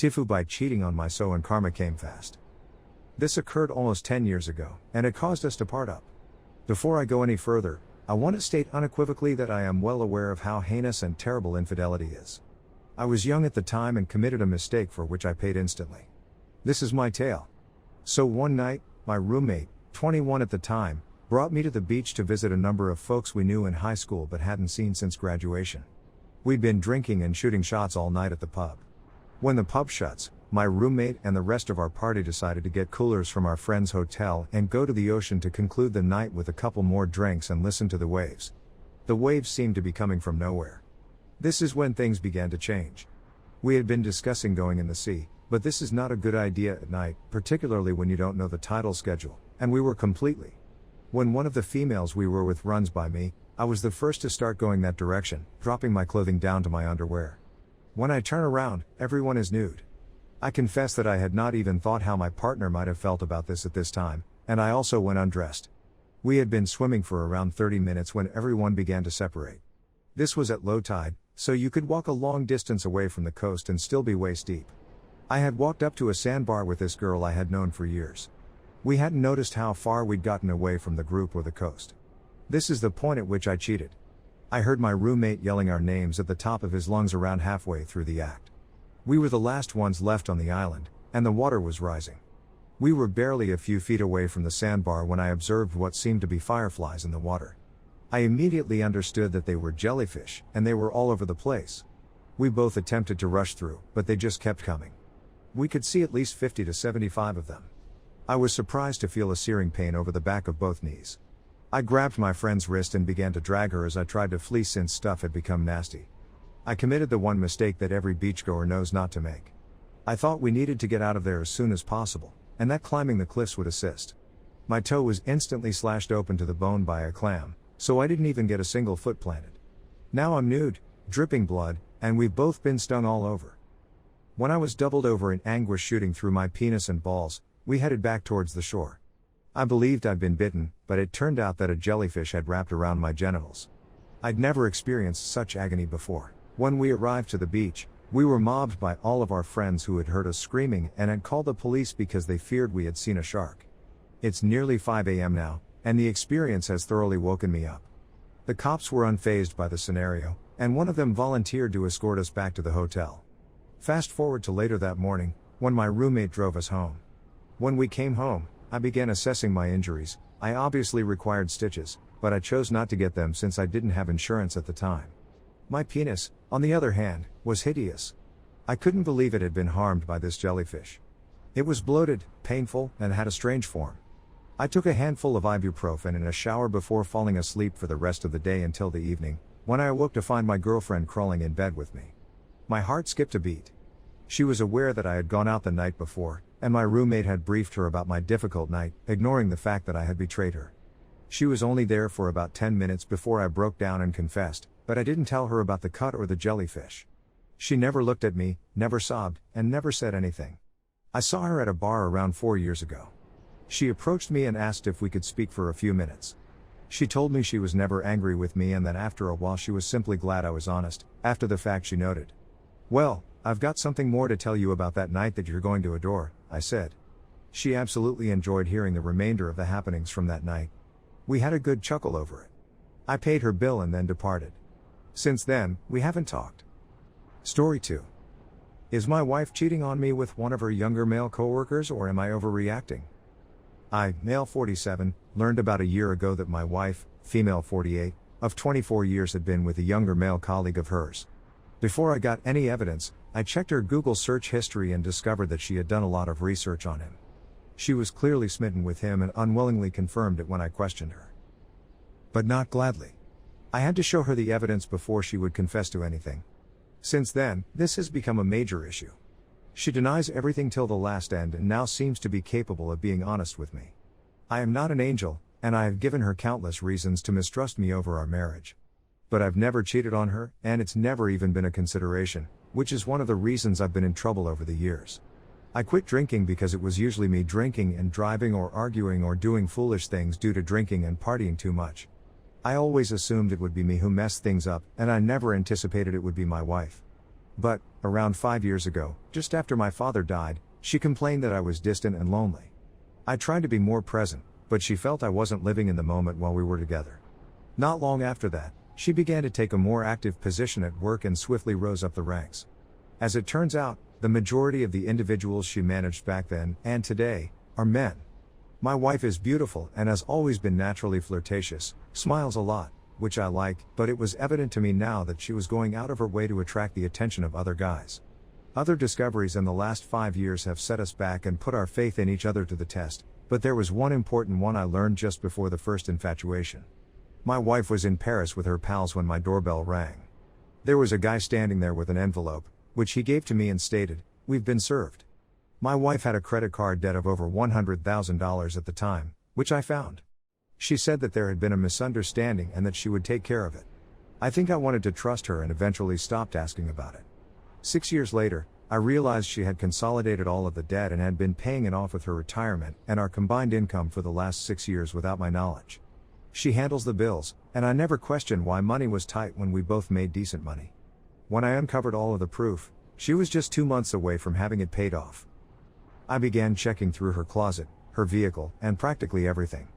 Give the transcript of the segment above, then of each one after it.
Tifu by cheating on my so and karma came fast. This occurred almost 10 years ago, and it caused us to part up. Before I go any further, I want to state unequivocally that I am well aware of how heinous and terrible infidelity is. I was young at the time and committed a mistake for which I paid instantly. This is my tale. So one night, my roommate, 21 at the time, brought me to the beach to visit a number of folks we knew in high school but hadn't seen since graduation. We'd been drinking and shooting shots all night at the pub. When the pub shuts, my roommate and the rest of our party decided to get coolers from our friend's hotel and go to the ocean to conclude the night with a couple more drinks and listen to the waves. The waves seemed to be coming from nowhere. This is when things began to change. We had been discussing going in the sea, but this is not a good idea at night, particularly when you don't know the tidal schedule, and we were completely. When one of the females we were with runs by me, I was the first to start going that direction, dropping my clothing down to my underwear. When I turn around, everyone is nude. I confess that I had not even thought how my partner might have felt about this at this time, and I also went undressed. We had been swimming for around 30 minutes when everyone began to separate. This was at low tide, so you could walk a long distance away from the coast and still be waist deep. I had walked up to a sandbar with this girl I had known for years. We hadn't noticed how far we'd gotten away from the group or the coast. This is the point at which I cheated. I heard my roommate yelling our names at the top of his lungs around halfway through the act. We were the last ones left on the island, and the water was rising. We were barely a few feet away from the sandbar when I observed what seemed to be fireflies in the water. I immediately understood that they were jellyfish, and they were all over the place. We both attempted to rush through, but they just kept coming. We could see at least 50 to 75 of them. I was surprised to feel a searing pain over the back of both knees. I grabbed my friend's wrist and began to drag her as I tried to flee since stuff had become nasty. I committed the one mistake that every beachgoer knows not to make. I thought we needed to get out of there as soon as possible, and that climbing the cliffs would assist. My toe was instantly slashed open to the bone by a clam, so I didn't even get a single foot planted. Now I'm nude, dripping blood, and we've both been stung all over. When I was doubled over in anguish shooting through my penis and balls, we headed back towards the shore. I believed I'd been bitten, but it turned out that a jellyfish had wrapped around my genitals. I'd never experienced such agony before. When we arrived to the beach, we were mobbed by all of our friends who had heard us screaming and had called the police because they feared we had seen a shark. It's nearly 5 a.m. now, and the experience has thoroughly woken me up. The cops were unfazed by the scenario, and one of them volunteered to escort us back to the hotel. Fast forward to later that morning, when my roommate drove us home. When we came home, I began assessing my injuries. I obviously required stitches, but I chose not to get them since I didn't have insurance at the time. My penis, on the other hand, was hideous. I couldn't believe it had been harmed by this jellyfish. It was bloated, painful, and had a strange form. I took a handful of ibuprofen in a shower before falling asleep for the rest of the day until the evening, when I awoke to find my girlfriend crawling in bed with me. My heart skipped a beat. She was aware that I had gone out the night before, and my roommate had briefed her about my difficult night, ignoring the fact that I had betrayed her. She was only there for about 10 minutes before I broke down and confessed, but I didn't tell her about the cut or the jellyfish. She never looked at me, never sobbed, and never said anything. I saw her at a bar around 4 years ago. She approached me and asked if we could speak for a few minutes. She told me she was never angry with me and that after a while she was simply glad I was honest. After the fact she noted, "Well, I've got something more to tell you about that night that you're going to adore," I said. She absolutely enjoyed hearing the remainder of the happenings from that night. We had a good chuckle over it. I paid her bill and then departed. Since then, we haven't talked. Story 2. Is my wife cheating on me with one of her younger male coworkers, or am I overreacting? I, male 47, learned about a year ago that my wife, female 48, of 24 years had been with a younger male colleague of hers. Before I got any evidence, I checked her Google search history and discovered that she had done a lot of research on him. She was clearly smitten with him and unwillingly confirmed it when I questioned her. But not gladly. I had to show her the evidence before she would confess to anything. Since then, this has become a major issue. She denies everything till the last end and now seems to be capable of being honest with me. I am not an angel, and I have given her countless reasons to mistrust me over our marriage. But I've never cheated on her, and it's never even been a consideration, which is one of the reasons I've been in trouble over the years. I quit drinking because it was usually me drinking and driving or arguing or doing foolish things due to drinking and partying too much. I always assumed it would be me who messed things up, and I never anticipated it would be my wife. But, around 5 years ago, just after my father died, she complained that I was distant and lonely. I tried to be more present, but she felt I wasn't living in the moment while we were together. Not long after that, she began to take a more active position at work and swiftly rose up the ranks. As it turns out, the majority of the individuals she managed back then, and today, are men. My wife is beautiful and has always been naturally flirtatious, smiles a lot, which I like, but it was evident to me now that she was going out of her way to attract the attention of other guys. Other discoveries in the last 5 years have set us back and put our faith in each other to the test, but there was one important one I learned just before the first infatuation. My wife was in Paris with her pals when my doorbell rang. There was a guy standing there with an envelope, which he gave to me and stated, "We've been served." My wife had a credit card debt of over $100,000 at the time, which I found. She said that there had been a misunderstanding and that she would take care of it. I think I wanted to trust her and eventually stopped asking about it. 6 years later, I realized she had consolidated all of the debt and had been paying it off with her retirement and our combined income for the last 6 years without my knowledge. She handles the bills, and I never questioned why money was tight when we both made decent money. When I uncovered all of the proof, she was just 2 months away from having it paid off. I began checking through her closet, her vehicle, and practically everything.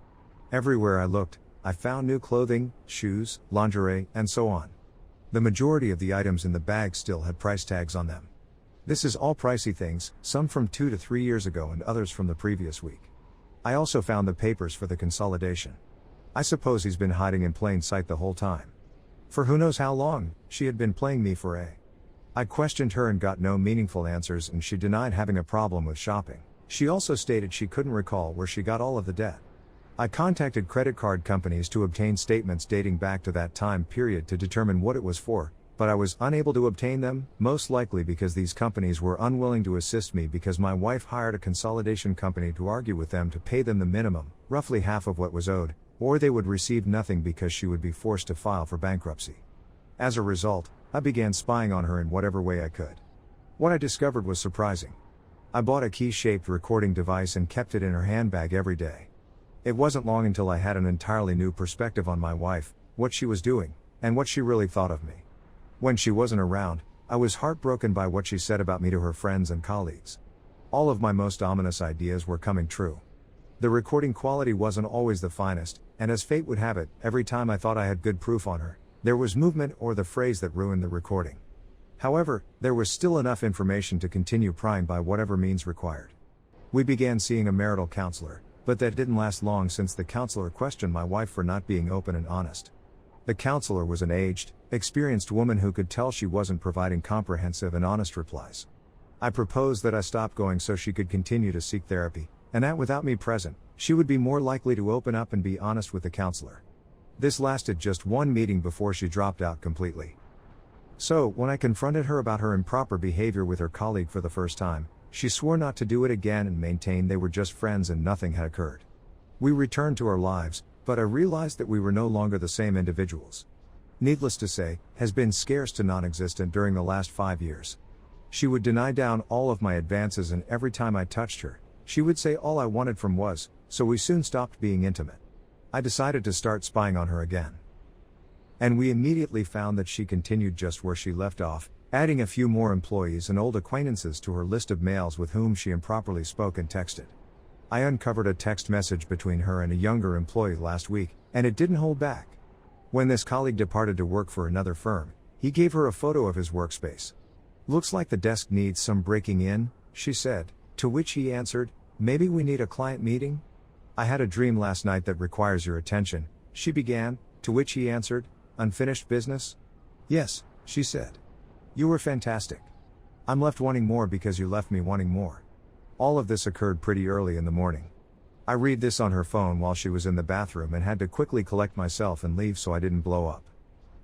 Everywhere I looked, I found new clothing, shoes, lingerie, and so on. The majority of the items in the bag still had price tags on them. This is all pricey things, some from 2 to 3 years ago and others from the previous week. I also found the papers for the consolidation. I suppose he's been hiding in plain sight the whole time. For who knows how long, she had been playing me for a. I questioned her and got no meaningful answers, and she denied having a problem with shopping. She also stated she couldn't recall where she got all of the debt. I contacted credit card companies to obtain statements dating back to that time period to determine what it was for, but I was unable to obtain them, most likely because these companies were unwilling to assist me because my wife hired a consolidation company to argue with them to pay them the minimum, roughly half of what was owed, or they would receive nothing because she would be forced to file for bankruptcy. As a result, I began spying on her in whatever way I could. What I discovered was surprising. I bought a key-shaped recording device and kept it in her handbag every day. It wasn't long until I had an entirely new perspective on my wife, what she was doing, and what she really thought of me. When she wasn't around, I was heartbroken by what she said about me to her friends and colleagues. All of my most ominous ideas were coming true. The recording quality wasn't always the finest, and as fate would have it, every time I thought I had good proof on her, there was movement or the phrase that ruined the recording. However, there was still enough information to continue prying by whatever means required. We began seeing a marital counselor, but that didn't last long since the counselor questioned my wife for not being open and honest. The counselor was an aged, experienced woman who could tell she wasn't providing comprehensive and honest replies. I proposed that I stop going so she could continue to seek therapy, and that without me present, she would be more likely to open up and be honest with the counselor. This lasted just one meeting before she dropped out completely. So, when I confronted her about her improper behavior with her colleague for the first time, she swore not to do it again and maintained they were just friends and nothing had occurred. We returned to our lives, but I realized that we were no longer the same individuals. Needless to say, has been scarce to non-existent during the last 5 years. She would deny down all of my advances, and every time I touched her, she would say all I wanted from was, so we soon stopped being intimate. I decided to start spying on her again. And we immediately found that she continued just where she left off, adding a few more employees and old acquaintances to her list of males with whom she improperly spoke and texted. I uncovered a text message between her and a younger employee last week, and it didn't hold back. When this colleague departed to work for another firm, he gave her a photo of his workspace. "Looks like the desk needs some breaking in," she said, to which he answered, "Maybe we need a client meeting?" "I had a dream last night that requires your attention," she began, to which he answered, "Unfinished business?" "Yes," she said. "You were fantastic. I'm left wanting more because you left me wanting more." All of this occurred pretty early in the morning. I read this on her phone while she was in the bathroom and had to quickly collect myself and leave so I didn't blow up.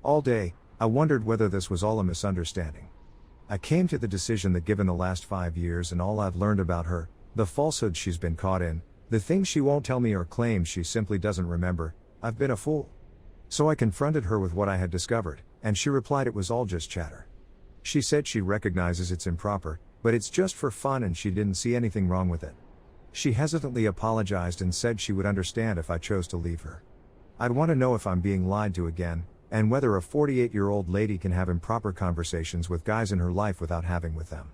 All day, I wondered whether this was all a misunderstanding. I came to the decision that given the last 5 years and all I've learned about her, the falsehoods she's been caught in, the things she won't tell me or claims she simply doesn't remember, I've been a fool. So I confronted her with what I had discovered, and she replied it was all just chatter. She said she recognizes it's improper, but it's just for fun and she didn't see anything wrong with it. She hesitantly apologized and said she would understand if I chose to leave her. I'd want to know if I'm being lied to again, and whether a 48-year-old lady can have improper conversations with guys in her life without having with them.